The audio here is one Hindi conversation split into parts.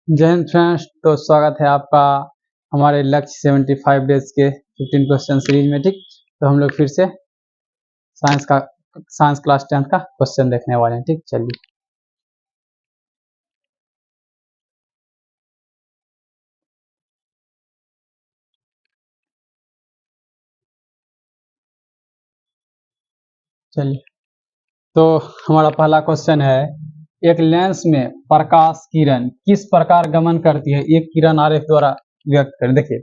जय हिंद फ्रेंड्स, तो स्वागत है आपका हमारे लक्ष्य 75 डेज के 15 क्वेश्चन सीरीज में। ठीक, तो हम लोग फिर से साइंस क्लास 10 का क्वेश्चन देखने वाले हैं। ठीक, चलिए तो हमारा पहला क्वेश्चन है, एक लेंस में प्रकाश किरण किस प्रकार गमन करती है, एक किरण आरेख द्वारा व्यक्त करें। देखिए,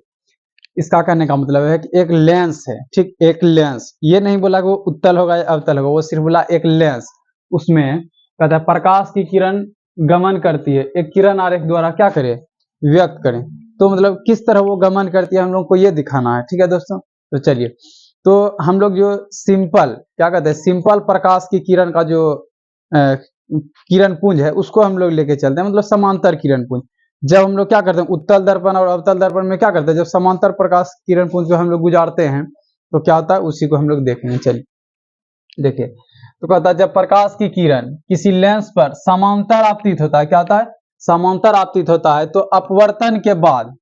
इसका कहने का मतलब है कि एक लेंस है। ठीक, एक लेंस, ये नहीं बोला कि वो उत्तल होगा या अवतल होगा, वो सिर्फ बोला एक लेंस। उसमें कहता है प्रकाश की किरण गमन करती है, एक किरण आरेख द्वारा क्या करें, व्यक्त करें। तो मतलब किस तरह वो गमन करती है, हम लोग को ये दिखाना है। ठीक है दोस्तों, तो चलिए, तो हम लोग जो सिंपल क्या कहते हैं, सिंपल प्रकाश की किरण का जो किरण पुंज है उसको हम लोग लेके चलते हैं, मतलब समांतर किरण पुंज। जब हम लोग क्या करते हैं, उत्तल दर्पण और अवतल दर्पण में क्या करते हैं, जब समांतर प्रकाश किरण पुंज को हम लोग गुजारते हैं तो क्या होता है, उसी को हम लोग देखेंगे। चलिए देखिए, तो कहता है जब प्रकाश की किरण किसी लेंस पर समांतर आपतित होता है, क्या होता है, समांतर आपतित होता है, तो अपवर्तन के बाद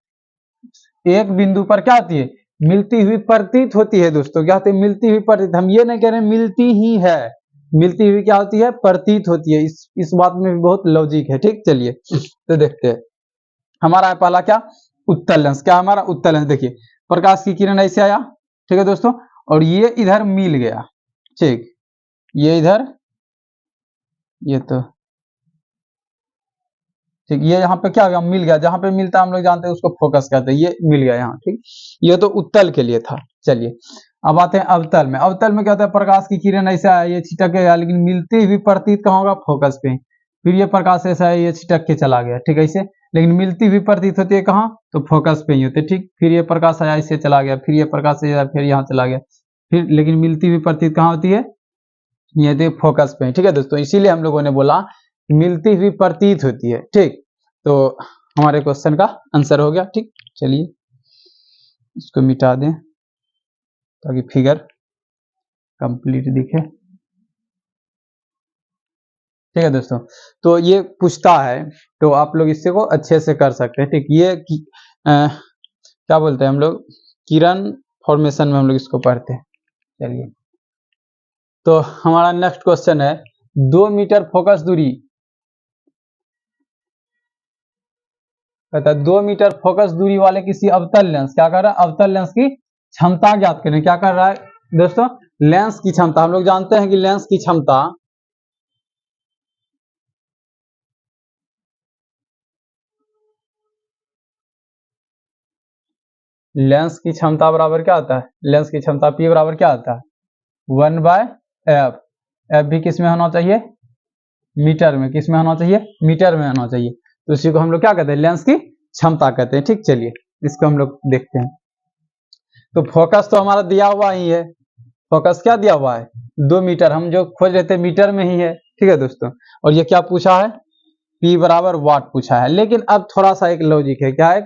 एक बिंदु पर क्या होती है, मिलती हुई प्रतीत होती है। दोस्तों क्या होती है, मिलती हुई प्रतीत। हम ये नहीं कह रहे मिलती ही है, मिलती हुई क्या होती है, प्रतीत होती है। इस बात में भी बहुत लॉजिक है। ठीक, चलिए तो देखते हैं। हमारा है पहला क्या, उत्तल लेंस। क्या हमारा उत्तल लेंस, देखिए प्रकाश की किरण ऐसे आया, ठीक है दोस्तों, और ये इधर मिल गया। ठीक, ये इधर, ये तो ठीक, ये यहाँ पे क्या हो गया, मिल गया। जहां पे मिलता है हम लोग जानते हैं उसको फोकस कहते हैं, ये मिल गया यहाँ। ठीक, ये तो उत्तल के लिए था। चलिए अब आते हैं अवतल में। अवतल में क्या होता है, प्रकाश की किरण ऐसा है, ये छिटक गया, लेकिन मिलती हुई प्रतीत कहाँ होगा, फोकस पे। फिर ये प्रकाश ऐसा है, ये छिटक के चला गया। ठीक, ऐसे, लेकिन मिलती हुई प्रतीत होती है कहाँ, तो फोकस पे ही होती है। ठीक, फिर ये प्रकाश आया, इससे चला गया, फिर ये प्रकाश आया, फिर यहाँ चला गया, फिर लेकिन मिलती हुई प्रतीत कहाँ होती है, ये देखिए फोकस पे। ठीक है दोस्तों, इसीलिए हम लोगों ने बोला मिलती हुई प्रतीत होती है। ठीक, तो हमारे क्वेश्चन का आंसर हो गया। ठीक, चलिए इसको मिटा दें ताकि फिगर कंप्लीट दिखे। ठीक है दोस्तों, तो ये पूछता है, तो आप लोग इससे को अच्छे से कर सकते हैं। ठीक, ये क्या बोलते हैं हम लोग, किरण फॉर्मेशन में हम लोग इसको पढ़ते हैं। चलिए, तो हमारा नेक्स्ट क्वेश्चन है, 2 मीटर फोकस दूरी, कहता है 2 मीटर फोकस दूरी वाले किसी अवतल लेंस, क्या कर रहा है, अवतल लेंस की क्षमता ज्ञात करें। क्या कर रहा है दोस्तों, लेंस की क्षमता। हम लोग जानते हैं कि लेंस की क्षमता, लेंस की क्षमता बराबर क्या होता है, लेंस की क्षमता P बराबर क्या होता है, 1/f। एफ भी किस में होना चाहिए, मीटर में। किस में होना चाहिए, मीटर में होना चाहिए। तो इसी को हम लोग क्या कहते हैं, लेंस की क्षमता कहते हैं। ठीक, चलिए इसको हम लोग देखते हैं। तो फोकस तो हमारा दिया हुआ ही है, फोकस क्या दिया हुआ है, 2 मीटर। हम जो खोज रहे थे मीटर में ही है। ठीक है दोस्तों, और ये क्या पूछा है, P बराबर वाट पूछा है। लेकिन अब थोड़ा सा एक लॉजिक है, क्या है,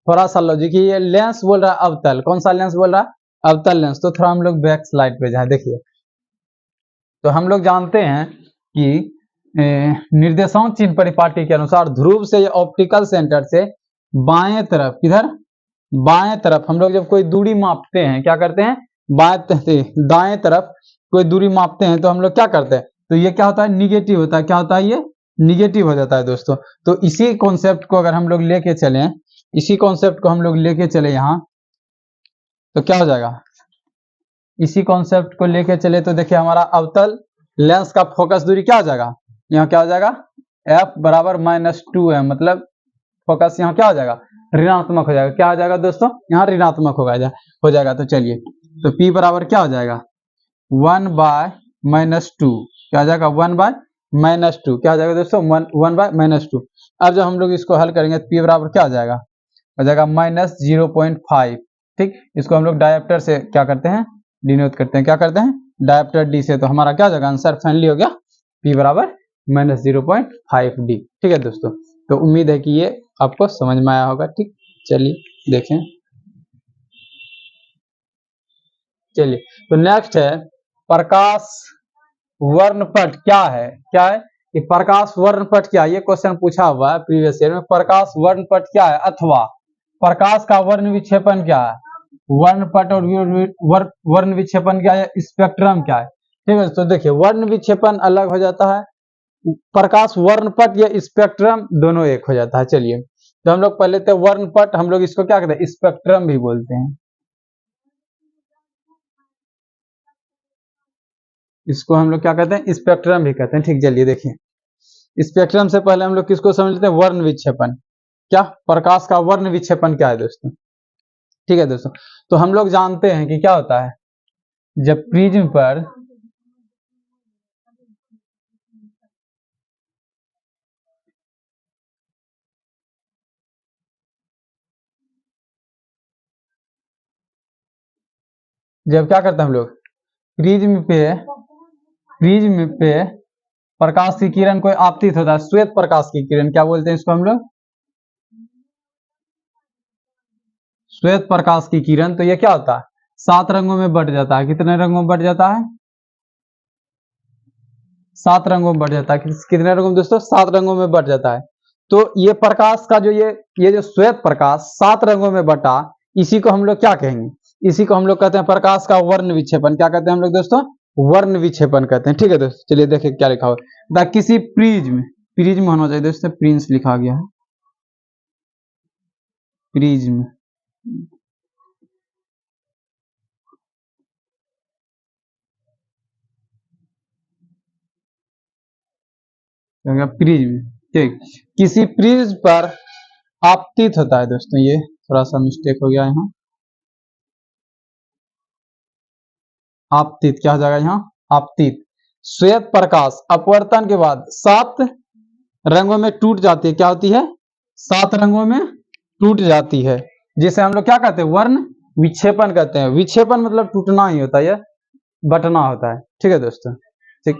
थोड़ा सा लॉजिक, ये लेंस बोल रहा है अवतल, कौन सा लेंस बोल रहा है, अवतल लेंस। तो थोड़ा हम लोग बैक स्लाइड पे जाए। देखिए, तो हम लोग जानते हैं कि निर्देशांक चिन्ह परिपाटी के अनुसार ध्रुव से या ऑप्टिकल सेंटर से बाएं तरफ, किधर, बाएं तरफ हम लोग जब कोई दूरी मापते हैं, क्या करते हैं, दाएं तरफ कोई दूरी मापते हैं तो हम लोग क्या करते हैं, तो ये क्या होता है, निगेटिव होता है। क्या होता है, ये निगेटिव हो जाता है दोस्तों। तो इसी कॉन्सेप्ट को अगर हम लोग लेके चले, इसी कॉन्सेप्ट को हम लोग लेके चले यहाँ, तो क्या हो जाएगा, इसी कॉन्सेप्ट को लेके चले तो देखिए हमारा अवतल लेंस का फोकस दूरी क्या हो जाएगा, यहाँ क्या हो जाएगा, f बराबर -2 है। मतलब फोकस यहाँ क्या हो जाएगा, ऋणात्मक हो जाएगा। क्या हो जाएगा दोस्तों, यहाँ ऋणात्मक हो जाएगा। तो चलिए, तो P बराबर क्या हो जाएगा, 1/-2। क्या हो जाएगा, 1/-2। क्या हो जाएगा दोस्तों, 1/-2। अब जब हम लोग इसको हल करेंगे तो P बराबर क्या हो जाएगा, -0.5। ठीक, इसको हम लोग डायोप्टर से क्या करते हैं, डिनोट करते हैं। क्या करते हैं, डायोप्टर D से। तो हमारा क्या हो जाएगा, आंसर फाइनली हो गया P बराबर -0.5D। ठीक है दोस्तों, तो उम्मीद है कि ये आपको समझ में आया होगा। ठीक, चलिए देखें। चलिए, तो नेक्स्ट है, प्रकाश वर्णपट क्या है, क्या है, कि प्रकाश वर्णपट क्या है, ये क्वेश्चन पूछा हुआ है प्रीवियस ईयर में, प्रकाश वर्णपट क्या है अथवा प्रकाश का वर्ण विक्षेपण क्या है, वर्णपट और वर्ण विक्षेपण क्या है, स्पेक्ट्रम क्या है। ठीक है, तो देखिए वर्ण विक्षेपण अलग हो जाता है, प्रकाश वर्णपट या स्पेक्ट्रम दोनों एक हो जाता है। चलिए तो हम लोग पहले थे वर्णपट, हम लोग इसको क्या कहते हैं, स्पेक्ट्रम भी बोलते हैं, इसको हम लोग क्या कहते हैं, स्पेक्ट्रम भी कहते हैं। ठीक, चलिए देखिए स्पेक्ट्रम से पहले हम लोग किसको समझ लेते हैं, वर्ण विक्षेपण। क्या प्रकाश का वर्ण विक्षेपण क्या है दोस्तों। ठीक है दोस्तों, तो हम लोग जानते हैं कि क्या होता है, जब प्रिज्म पर जब क्या करते हैं हम लोग, प्रिज्म पे प्रकाश की किरण कोई आपतित होता है, श्वेत प्रकाश की किरण, क्या बोलते हैं इसको हम लोग, श्वेत प्रकाश की किरण। तो ये क्या होता है, 7 रंगों में बट जाता है। कितने रंगों में बट जाता है, 7 रंगों में बट जाता है। कितने रंगों में दोस्तों, 7 रंगों में बट जाता है। तो ये प्रकाश का जो ये जो श्वेत प्रकाश 7 रंगों में बटा, इसी को हम लोग क्या कहेंगे, इसी को हम लोग कहते हैं प्रकाश का वर्ण विक्षेपण। क्या कहते हैं हम लोग दोस्तों, वर्ण विक्षेपण कहते हैं। ठीक है दोस्तों, चलिए देखिए क्या लिखा हुआ, किसी प्रिज्म, प्रिज्म होना चाहिए दोस्तों, प्रिंस लिखा गया है, प्रिज्म, प्रिज्म। ठीक, किसी प्रिज्म पर आपतित होता है दोस्तों, ये थोड़ा सा मिस्टेक हो गया यहाँ, आपतित क्या हो जाएगा यहाँ, आपतित श्वेत प्रकाश अपवर्तन के बाद 7 रंगों में टूट जाती है। क्या होती है, 7 रंगों में टूट जाती है, जिसे हम लोग क्या कहते हैं, वर्ण विक्षेपण कहते हैं। विक्षेपण मतलब टूटना ही होता है, यह बटना होता है। ठीक है दोस्तों, ठीक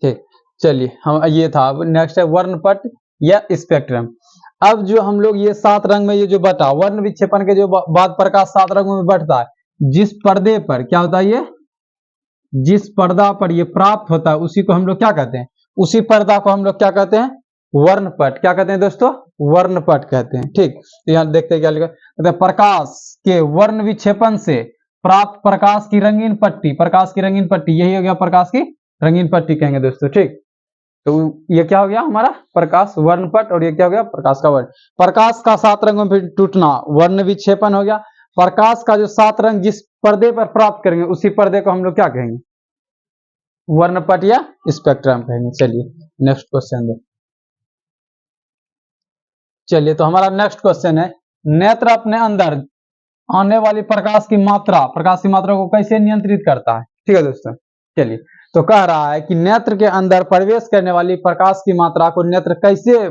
ठीक, चलिए हम ये था। अब नेक्स्ट है वर्णपट या स्पेक्ट्रम। अब जो हम लोग ये 7 रंग में ये जो बटा, वर्ण विक्षेपण के जो बाद प्रकाश 7 रंगों में बटता है, जिस पर्दे पर क्या होता है, ये जिस पर्दा पर ये प्राप्त होता है उसी को हम लोग क्या कहते हैं, उसी पर्दा को हम लोग क्या कहते हैं, वर्णपट। क्या कहते हैं दोस्तों, वर्णपट कहते हैं। ठीक, तो यहाँ देखते हैं क्या लिखा, कहते हैं प्रकाश के वर्ण विक्षेपण से प्राप्त प्रकाश की रंगीन पट्टी, प्रकाश की रंगीन पट्टी, यही हो गया प्रकाश की रंगीन पट्टी कहेंगे दोस्तों। ठीक, तो ये क्या हो गया हमारा प्रकाश वर्णपट, और ये क्या हो गया प्रकाश का वर्ण। प्रकाश का 7 रंगों में टूटना वर्ण विक्षेपण हो गया। प्रकाश का जो 7 रंग जिस पर्दे पर प्राप्त करेंगे उसी पर्दे को हम लोग क्या कहेंगे, वर्णपट या स्पेक्ट्रम कहेंगे। चलिए नेक्स्ट क्वेश्चन दे, चलिए तो हमारा नेक्स्ट क्वेश्चन है, नेत्र अपने अंदर आने वाली प्रकाश की मात्रा को कैसे नियंत्रित करता है। ठीक है दोस्तों, चलिए तो कह रहा है कि नेत्र के अंदर प्रवेश करने वाली प्रकाश की मात्रा को नेत्र कैसे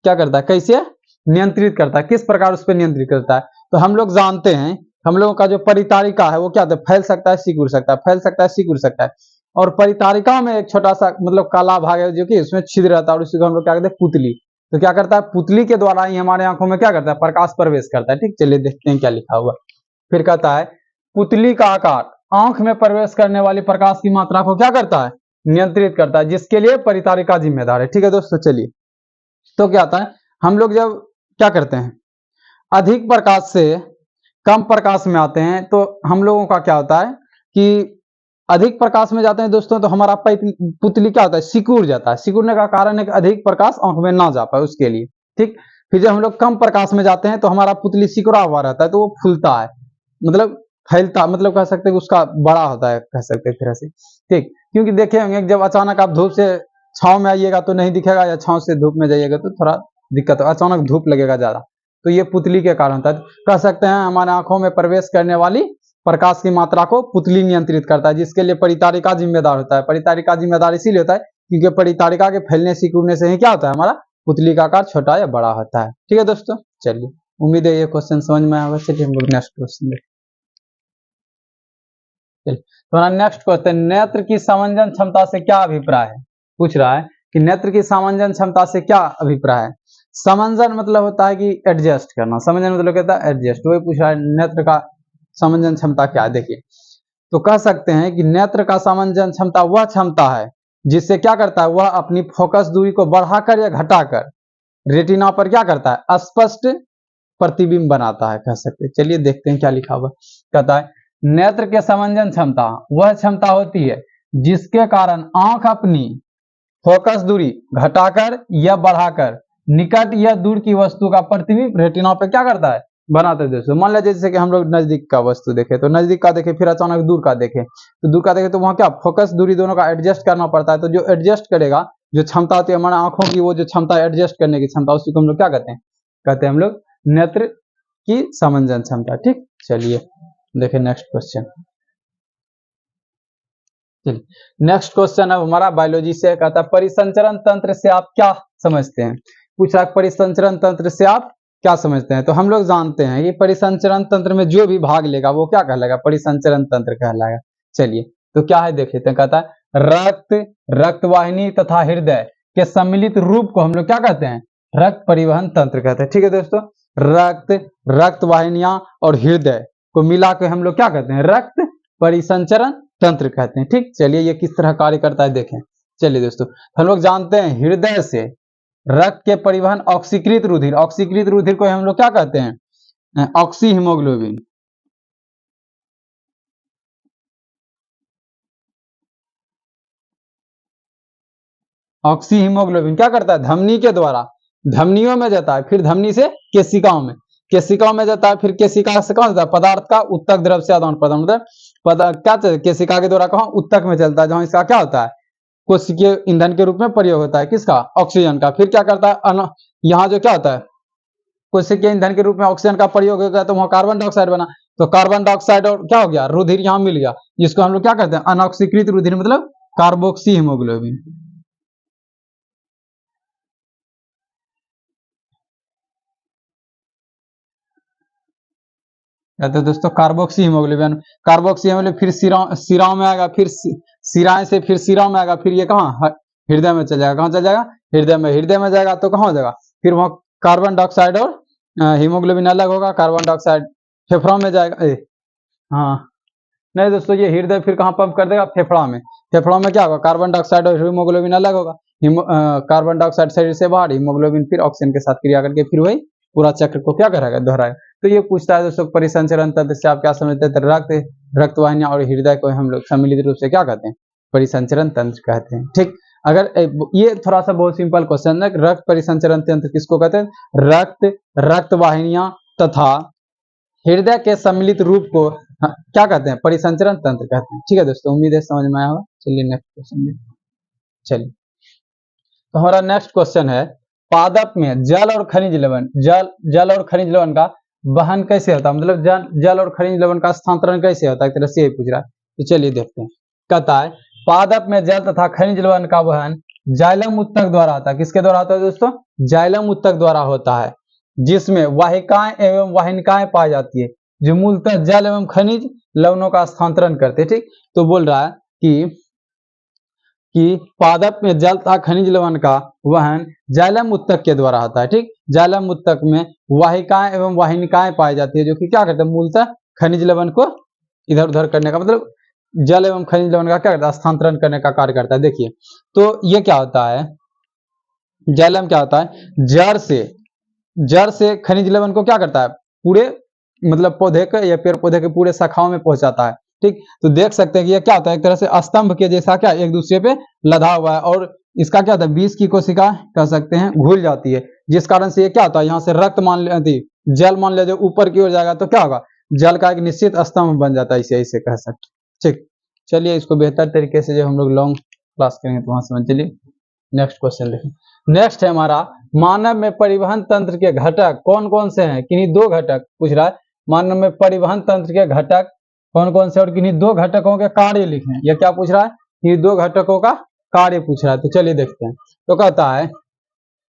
क्या करता है, कैसे नियंत्रित करता है, किस प्रकार उस पर नियंत्रित करता है। तो हम लोग जानते हैं, हम लोगों का जो परितारिका है वो क्या होता है, फैल सकता है, सिकुड़ सकता है, फैल सकता है, सिकुड़ सकता है। और परितारिका में एक छोटा सा मतलब काला भाग है जो कि उसमें छिद्र रहता है, और उसी को हम लोग क्या कहते हैं, पुतली। तो क्या करता है, पुतली के द्वारा ही हमारे आंखों में क्या करता है, प्रकाश प्रवेश करता है। ठीक, चलिए देखते हैं क्या लिखा हुआ। फिर कहता है पुतली का आकार आंख में प्रवेश करने वाली प्रकाश की मात्रा को क्या करता है, नियंत्रित करता है, जिसके लिए परितारिका जिम्मेदार है। ठीक है दोस्तों, चलिए तो क्या होता है, हम लोग जब क्या करते हैं, अधिक प्रकाश से कम प्रकाश में आते हैं, तो हम लोगों का क्या होता है कि अधिक प्रकाश में जाते हैं दोस्तों, तो हमारा पुतली क्या होता है, सिकुड़ जाता है। सिकुड़ने का कारण है कि अधिक प्रकाश आंख में ना जा पाए उसके लिए। ठीक, फिर जब हम लोग कम प्रकाश में जाते हैं तो हमारा पुतली सिकुड़ा हुआ रहता है, तो वो फूलता है, मतलब फैलता, मतलब कह सकते हैं उसका बड़ा होता है, कह सकते हैं तरह से। ठीक, क्योंकि देखे होंगे जब अचानक आप धूप से छांव में आइएगा तो नहीं दिखेगा, या छांव से धूप में जाइएगा तो थोड़ा दिक्कत हो, अचानक धूप लगेगा ज्यादा, तो ये पुतली के कारण होता है। कह सकते हैं हमारे आंखों में प्रवेश करने वाली प्रकाश की मात्रा को पुतली नियंत्रित करता है, जिसके लिए परितारिका जिम्मेदार होता है। परितारिका जिम्मेदार इसीलिए होता है क्योंकि परितारिका के फैलने सिकुड़ने से ही क्या होता है, हमारा पुतली का आकार छोटा या बड़ा होता है। ठीक है दोस्तों, चलिए उम्मीद है ये क्वेश्चन समझ में आएगा। चलिए हम लोग नेक्स्ट क्वेश्चन देखते हैं। तो नेक्स्ट क्वेश्चन, नेत्र की सामंजन क्षमता से क्या अभिप्राय है, पूछ रहा है कि नेत्र की सामंजन क्षमता से क्या अभिप्राय है। समंजन मतलब होता है कि एडजस्ट करना, समंजन मतलब कहता है एडजस्ट, वही पूछ रहा है नेत्र का समंजन क्षमता क्या है। देखिए तो कह सकते हैं कि नेत्र का सामंजन क्षमता वह क्षमता है जिससे क्या करता है, वह अपनी फोकस दूरी को बढ़ाकर या घटाकर रेटिना पर क्या करता है, स्पष्ट प्रतिबिंब बनाता है, कह सकते हैं। चलिए देखते हैं क्या लिखा हुआ। कहता है नेत्र के सामंजन क्षमता वह क्षमता होती है जिसके कारण आंख अपनी फोकस दूरी घटाकर या बढ़ाकर निकट या दूर की वस्तु का प्रतिबिंब रेटिना पे क्या करता है, बनाते हैं। दोस्तों मान लीजिए जैसे कि हम लोग नजदीक का वस्तु देखे तो नजदीक का देखे, फिर अचानक दूर का देखे तो दूर का देखे तो वहां क्या फोकस दूरी दोनों का एडजस्ट करना पड़ता है। तो जो एडजस्ट करेगा, जो क्षमता होती है हमारे आंखों की, वो जो क्षमता एडजस्ट करने की क्षमता, उसी को हम लोग क्या कहते हैं, कहते हैं हम लोग नेत्र की सामंजन क्षमता। ठीक, चलिए देखें नेक्स्ट क्वेश्चन। चलिए नेक्स्ट क्वेश्चन है हमारा बायोलॉजी से। कहता है परिसंचरण तंत्र से आप क्या समझते हैं। पूछ रहा है परिसंचरण तंत्र से आप क्या समझते हैं। तो हम लोग जानते हैं कि परिसंचरण तंत्र में जो भी भाग लेगा वो क्या कहलाएगा, परिसंचरण तंत्र कहलाएगा। चलिए तो क्या है देख लेते हैं। कहता है रक्त, रक्तवाहिनी तथा हृदय के सम्मिलित रूप को हम लोग क्या कहते हैं, रक्त परिवहन तंत्र कहते हैं। ठीक है दोस्तों, रक्त, रक्तवाहिनियां और हृदय को मिला के हम लोग क्या कहते हैं, रक्त परिसंचरण तंत्र कहते हैं। ठीक, चलिए ये किस तरह कार्य करता है देखें। चलिए दोस्तों हम लोग जानते हैं हृदय से रक्त के परिवहन ऑक्सीकृत रुधिर, ऑक्सीकृत रुधिर को हम लोग क्या कहते हैं, ऑक्सी हीमोग्लोबिन। ऑक्सी हीमोग्लोबिन क्या करता है, धमनी के द्वारा धमनियों में जाता है, फिर धमनी से केशिकाओं में, केशिकाओं में जाता है, फिर केशिका से कहां जाता है, पदार्थ का उत्तक द्रव से आदान प्रदान, मतलब क्या केशिका के द्वारा कहां, उत्तक में चलता है, जहां इसका क्या होता है, कोशिकीय ईंधन के रूप में प्रयोग होता है, किसका, ऑक्सीजन का। फिर क्या करता है, यहाँ जो क्या होता है, कोशिकीय ईंधन के रूप में ऑक्सीजन का प्रयोग हो गया तो वहां कार्बन डाइऑक्साइड बना, तो कार्बन डाइऑक्साइड और क्या हो गया, रुधिर यहाँ मिल गया, जिसको हम लोग क्या कहते हैं, अनऑक्सीकृत रुधिर, मतलब कार्बोक्सी हीमोग्लोबिन। कहते हैं दोस्तों कार्बोक्सी हीमोग्लोबिन। कार्बोक्सी हीमोग्लोबिन फिर सिराओं में आएगा, फिर सिराएं से फिर सिराओं में आएगा, फिर ये कहाँ, हृदय में चल जाएगा। कहाँ चल जाएगा, हृदय में। हृदय में जाएगा तो कहाँ हो जाएगा, फिर वहाँ कार्बन डाइऑक्साइड और हीमोग्लोबिन अलग होगा, कार्बन डाइऑक्साइड फेफड़ों में जाएगा। हाँ नहीं दोस्तों, ये हृदय फिर कहाँ पंप कर देगा, फेफड़ा में। फेफड़ों में क्या होगा, कार्बन डाइऑक्साइड और हीमोग्लोबिन अलग होगा, कार्बन डाइऑक्साइड शरीर से बाहर, हीमोग्लोबिन फिर ऑक्सीजन के साथ क्रिया करके फिर वही पूरा चक्र को क्या करेगा, दोहराएगा। तो ये पूछता है दोस्तों परिसंचरण तंत्र से आप क्या समझते हैं, रक्त, रक्तवाहिनियां और हृदय को हम लोग सम्मिलित रूप से क्या कहते हैं, परिसंचरण तंत्र कहते हैं। ठीक, अगर ये थोड़ा सा बहुत सिंपल क्वेश्चन है, रक्त परिसंचरण तंत्र किसको कहते हैं, रक्त, रक्तवाहिनियां तथा हृदय के सम्मिलित रूप को क्या कहते हैं, परिसंचरण तंत्र कहते हैं। ठीक है दोस्तों, उम्मीद है समझ में आया होगा। चलिए नेक्स्ट क्वेश्चन देखते हैं। चलिए तो हमारा नेक्स्ट क्वेश्चन है पादप में जल और खनिज लवण, जल और खनिज लवण का वहन कैसे होता है, मतलब जल और खनिज लवण का स्थानांतरण कैसे होता है, एक तरह से ये पूछ रहा है। तो चलिए देखते हैं। कहता है पादप में जल तथा खनिज लवण का वहन जाइलम उत्तक द्वारा होता है। किसके द्वारा होता है दोस्तों, जाइलम उत्तक द्वारा होता है, जिसमें वाहिकाएं एवं वाहिनिकाएं पाई जाती है, जो मूलतः जल एवं खनिज लवणों का स्थानांतरण करते हैं। ठीक, तो बोल रहा है कि पादप में जल तथा खनिज लवण का वहन जाइलम उत्तक के द्वारा होता है। ठीक, जाइलम उत्तक में वाहिकाएं एवं वाहिनिकाएं पाई जाती है, जो कि क्या करते हैं, मूलतः खनिज लवण को इधर उधर करने का, मतलब जल एवं खनिज लवण का क्या करता है, स्थानांतरण करने का कार्य करता है। देखिए तो ये क्या होता है, जाइलम क्या होता है, जड़ से खनिज लवण को क्या करता है, पूरे मतलब पौधे के या पेड़ पौधे के पूरे शाखाओं में पहुंचाता है। ठीक, तो देख सकते हैं कि ये क्या होता है, एक तरह से स्तंभ के जैसा क्या एक दूसरे पे लदा हुआ है, और इसका क्या होता है, बीज की कोशिका कह सकते हैं घुल जाती है, जिस कारण से ये क्या होता है, यहाँ से रक्त मान लेती, जल मान ले जो ऊपर की ओर जाएगा तो क्या होगा, जल का एक निश्चित स्तंभ बन जाता है, इसे कह सकते। ठीक, चलिए इसको बेहतर तरीके से जब हम लोग लॉन्ग क्लास करेंगे तो वहां समझ। चलिए नेक्स्ट क्वेश्चन देखें। नेक्स्ट है हमारा मानव में परिवहन तंत्र के घटक कौन कौन से हैं, किन्हीं दो घटक पूछ रहा है, मानव में परिवहन तंत्र के घटक कौन कौन से और किन्हीं दो घटकों के कार्य लिखें। यह क्या पूछ रहा है, ये दो घटकों का कार्य पूछ रहा है। तो चलिए देखते हैं। तो कहता है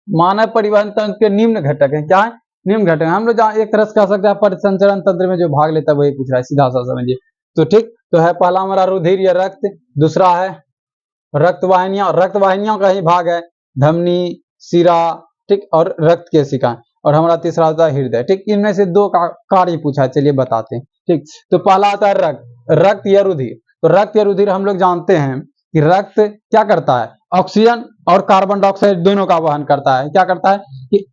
मानव परिवहन तंत्र के निम्न घटक हैं, क्या है, निम्न घटक। हम लोग जहाँ एक तरह से कह सकते हैं परिसंचरण तंत्र में जो भाग लेता है वही पूछ रहा है, सीधा सा समझिए। तो ठीक, तो है पहला हमारा रुधिर या रक्त, दूसरा है रक्तवाहिनियां, रक्तवाहिनियों का ही भाग है धमनी, सिरा, ठीक, और रक्त केशिका, और हमारा तीसरा होता है हृदय। ठीक, इनमें से दो का कार्य पूछा है, चलिए बताते हैं। ठीक, तो पहला आता है रक्त। रक्त या रुधिर। तो रक्त या रुधिर हम लोग जानते हैं कि रक्त क्या करता है, ऑक्सीजन और कार्बन डाइऑक्साइड दोनों का वहन करता है। क्या करता है कि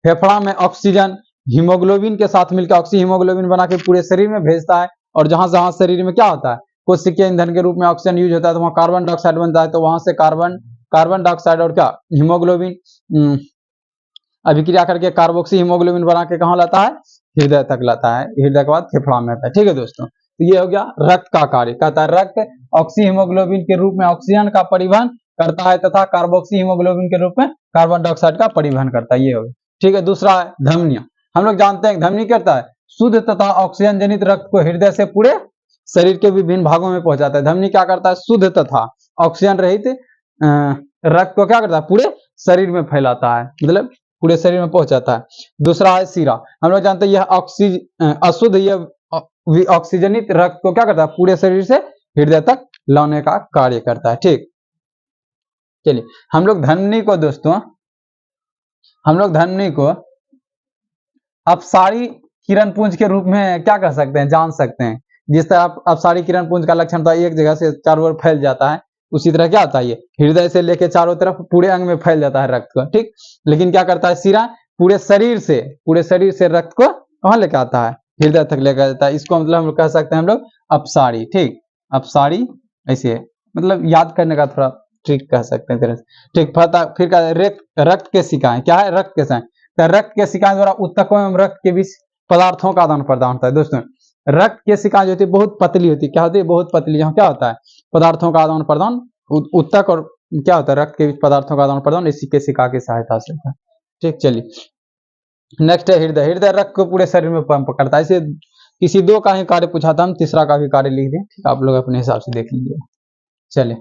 फेफड़ा में ऑक्सीजन हीमोग्लोबिन के साथ मिलकर ऑक्सी हीमोग्लोबिन बना के पूरे शरीर में भेजता है, और जहां जहां शरीर में क्या होता है, कोशिकीय ईंधन के रूप में ऑक्सीजन यूज होता है, तो वहां कार्बन डाइऑक्साइड बनता है, तो वहां से कार्बन डाइऑक्साइड और क्या हीमोग्लोबिन अभिक्रिया करके कार्बोक्सी हीमोग्लोबिन बना के कहाँ लाता है, हृदय तक लाता है, हृदय के बाद फेफड़ा में आता है। ठीक है दोस्तों, तो ये हो गया रक्त का कार्य। कहता है रक्त ऑक्सी हीमोग्लोबिन के रूप में ऑक्सीजन का परिवहन करता है तथा कार्बोक्सी हीमोग्लोबिन के रूप में कार्बन डाइऑक्साइड का परिवहन करता है। ये हो गया। ठीक है, दूसरा है धमनियां। हम लोग जानते हैं धमनी करता है शुद्ध तथा ऑक्सीजन जनित रक्त को हृदय से पूरे शरीर के विभिन्न भागों में पहुंचाता है। धमनी क्या करता है, शुद्ध तथा ऑक्सीजन रहित रक्त को क्या करता है, पूरे शरीर में फैलाता है, मतलब पूरे शरीर में पहुंचाता है। दूसरा है शिरा। हम लोग जानते हैं यह अशुद्ध यह ऑक्सीजनित रक्त को क्या करता है, पूरे शरीर से हृदय तक लाने का कार्य करता है। ठीक, चलिए हम लोग धमनी को दोस्तों, हम लोग धमनी को अपसारी किरण पुंज के रूप में क्या कर सकते हैं, जान सकते हैं। जिस तरह अपसारी किरण पुंज का लक्षण था एक जगह से चारों ओर फैल जाता है, उसी तरह क्या आता है, ये हृदय से लेके चारों तरफ पूरे अंग में फैल जाता है रक्त को। ठीक, लेकिन क्या करता है शिरा, पूरे शरीर से रक्त को कहां लेके आता है, हृदय तक लेकर जाता है। इसको मतलब हम लोग कह सकते हैं हम लोग अपसारी। ठीक, अपसारी ऐसे मतलब याद करने का थोड़ा ट्रिक कह सकते हैं तरह से। ठीक, फिर रक्त के शिकाएं क्या है, रक्त के शिकाएं, रक्त के शिकाएं द्वारा उत्तकों एवं रक्त के बीच पदार्थों का आदान प्रदान होता है। दोस्तों रक्त के शिकाएं जो होती है बहुत पतली होती है, क्या होती है, बहुत पतली, जहाँ क्या होता है पदार्थों का आदान प्रदान, उत्तक और क्या होता है रक्त के बीच पदार्थों का आदान प्रदान इसी के शिका की सहायता से होता है। ठीक, चलिए नेक्स्ट है हृदय। हृदय रक्त को पूरे शरीर में पंप करता है। इसे किसी दो का ही कार्य पूछा था, हम तीसरा का भी कार्य लिख दें। ठीक, आप लोग अपने हिसाब से देख लीजिए। चलिए,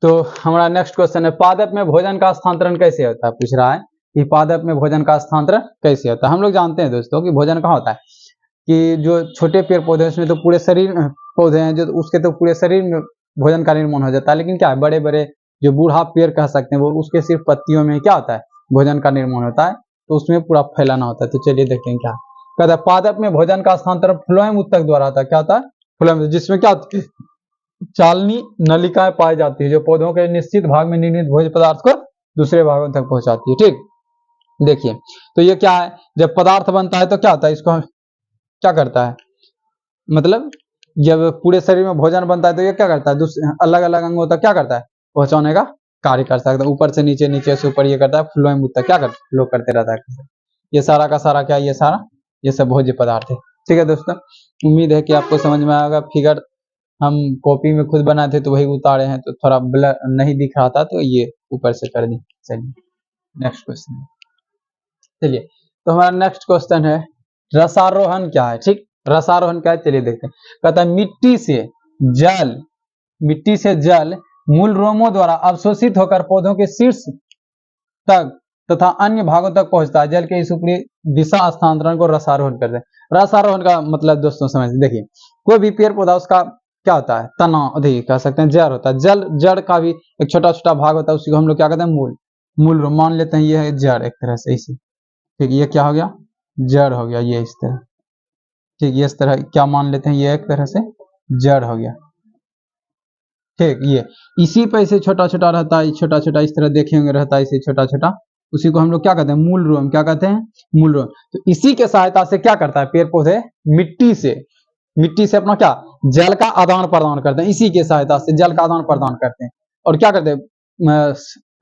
तो हमारा नेक्स्ट क्वेश्चन है पादप में भोजन का स्थानांतरण कैसे होता है, पूछ रहा है कि पादप में भोजन का स्थानांतरण कैसे होता है। हम लोग जानते हैं दोस्तों कि भोजन कहाँ होता है, कि जो छोटे पेड़ पौधे उसमें तो पूरे शरीर पौधे हैं जो उसके तो पूरे शरीर में भोजन का निर्माण हो जाता है, लेकिन क्या है बड़े बड़े जो बूढ़ा पेड़ कह सकते हैं वो उसके सिर्फ पत्तियों में क्या होता है, भोजन का निर्माण होता है, तो उसमें पूरा फैलाना होता है। तो चलिए देखते हैं क्या कहता है। पादप में भोजन का स्थानांतरण फ्लोएम उत्तक द्वारा होता है। क्या होता है, फ्लोएम, जिसमें क्या चालनी नलिकाएं पाई जाती है जो पौधों के निश्चित भाग में निर्मित भोज्य पदार्थ को दूसरे भागों तक पहुंचाती है। ठीक, देखिए तो ये क्या है, जब पदार्थ बनता है तो क्या होता है, इसको क्या करता है, मतलब जब पूरे शरीर में भोजन बनता है तो ये क्या करता है, अलग अलग अंगों तक क्या करता है, पहुंचाने का कार्य कर सकता है। ऊपर से नीचे, नीचे से ऊपर ये करता है, फ्लोएम तक क्या करता है, फ्लो करते रहता है। ये सारा का सारा क्या, ये सब भोज्य पदार्थ है। ठीक है दोस्तों, उम्मीद है कि आपको समझ में आएगा। फिगर हम कॉपी में खुद बनाए थे तो वही उतारे हैं, तो थोड़ा ब्लर नहीं दिख रहा था तो ये ऊपर से कर दी। चलिए नेक्स्ट क्वेश्चन, चलिए तो हमारा नेक्स्ट क्वेश्चन है रसारोहण क्या है। ठीक, रसारोहण क्या है चलिए देखते हैं। कहता है मिट्टी से जल मूल रोमों द्वारा अवशोषित होकर पौधों के शीर्ष तक तथा अन्य भागों तक पहुंचता है। जल के इस ऊपरी दिशा स्थानांतरण को रसारोहण करते हैं। रसारोहण का मतलब दोस्तों समझ देखिए, कोई भी पेड़ पौधा उसका क्या होता है, तना अधिक कह सकते हैं, जड़ होता है। जड़ का भी एक छोटा छोटा भाग होता है, उसी को हम लोग क्या कहते हैं, मूल मान लेते हैं। ये है जड़ एक तरह से, इसी ठीक, ये क्या हो गया, जड़ हो गया, ये इस तरह। ठीक, ये इस तरह क्या मान लेते हैं, ये एक तरह से जड़ हो गया। ठीक, ये इसी पे इसे छोटा छोटा रहता है, छोटा छोटा इस तरह देखे होंगे रहता है, इसे छोटा छोटा, उसी को हम लोग क्या कहते हैं, मूल रोम, क्या कहते हैं, मूल रोम। तो इसी के सहायता से क्या करता है पेड़ पौधे, मिट्टी से अपना क्या जल का आदान प्रदान करते हैं। इसी के सहायता से जल का आदान प्रदान करते हैं और क्या करते हैं,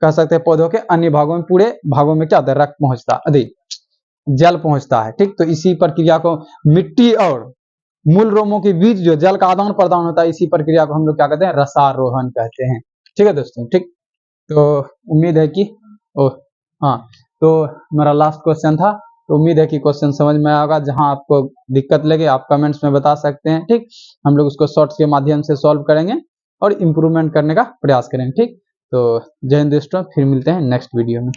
कह सकते हैं पौधों के अन्य भागों में, पूरे भागों में क्या होता है, रक्त पहुंचता है, जल पहुंचता है। ठीक, तो इसी प्रक्रिया को मिट्टी और मूल रोमों के बीच जो जल का आदान प्रदान होता है, इसी प्रक्रिया को हम लोग क्या कहते हैं, रसारोहण कहते हैं। ठीक है दोस्तों, ठीक, तो उम्मीद है कि हाँ, तो मेरा लास्ट क्वेश्चन था, तो उम्मीद है कि क्वेश्चन समझ में आएगा। जहां आपको दिक्कत लगे आप कमेंट्स में बता सकते हैं। ठीक, हम लोग उसको शॉर्ट्स के माध्यम से सॉल्व करेंगे और इम्प्रूवमेंट करने का प्रयास करेंगे। ठीक, तो जय हिंद दोस्तों, फिर मिलते हैं नेक्स्ट वीडियो में।